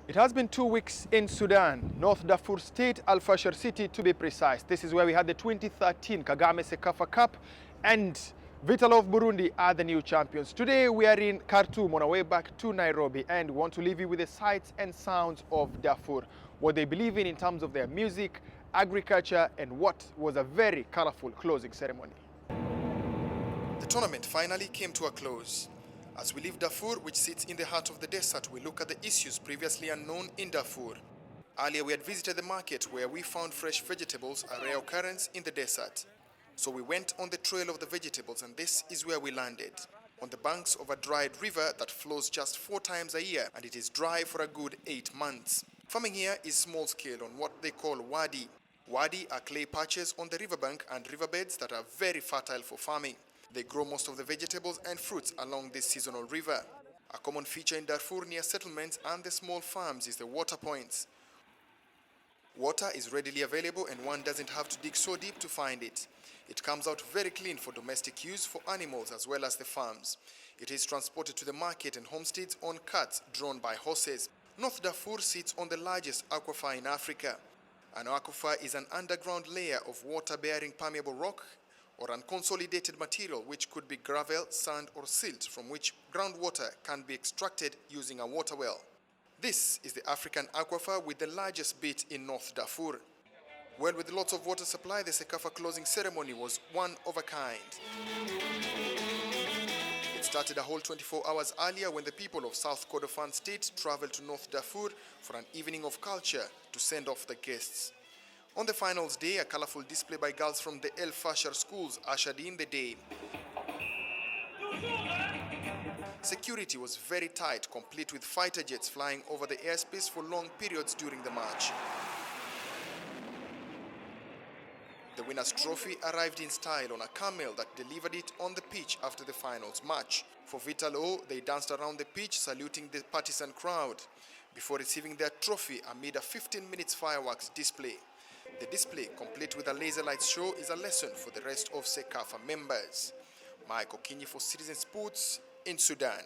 It has been 2 weeks in Sudan, North Darfur State, Al Fashar City to be precise. This is where we had the 2013 Kagame Cecafa Cup, and Vital of Burundi are the new champions. Today we are in Khartoum on our way back to Nairobi, and we want to leave you with the sights and sounds of Darfur, what they believe in terms of their music, agriculture, and what was a very colorful closing ceremony. The tournament finally came to a close. As we leave Dafur, which sits in the heart of the desert, we look at the issues previously unknown in Darfur. Earlier we had visited the market where we found fresh vegetables, a rare occurrence in the desert. So we went on the trail of the vegetables, and this is where we landed. On the banks of a dried river that flows just 4 times a year, and it is dry for a good 8 months. Farming here is small scale on what they call wadi. Wadi are clay patches on the riverbank and riverbeds that are very fertile for farming. They grow most of the vegetables and fruits along this seasonal river. A common feature in Darfur near settlements and the small farms is the water points. Water is readily available and one doesn't have to dig so deep to find it. It comes out very clean for domestic use for animals as well as the farms. It is transported to the market and homesteads on carts drawn by horses. North Darfur sits on the largest aquifer in Africa. An aquifer is an underground layer of water-bearing permeable rock or unconsolidated material which could be gravel, sand or silt from which groundwater can be extracted using a water well. This is the African aquifer with the largest bit in North Darfur. Well, with lots of water supply, the Cecafa closing ceremony was one of a kind. It started a whole 24 hours earlier when the people of South Kordofan State traveled to North Darfur for an evening of culture to send off the guests. On the finals day, a colorful display by girls from the El Fashar schools ushered in the day. Security was very tight, complete with fighter jets flying over the airspace for long periods during the match. The winner's trophy arrived in style on a camel that delivered it on the pitch after the finals match. For Vital O, they danced around the pitch saluting the partisan crowd before receiving their trophy amid a 15 minutes fireworks display. The display, complete with a laser lights show, is a lesson for the rest of Cecafa members. Michael Kinyi for Citizen Sports in Sudan.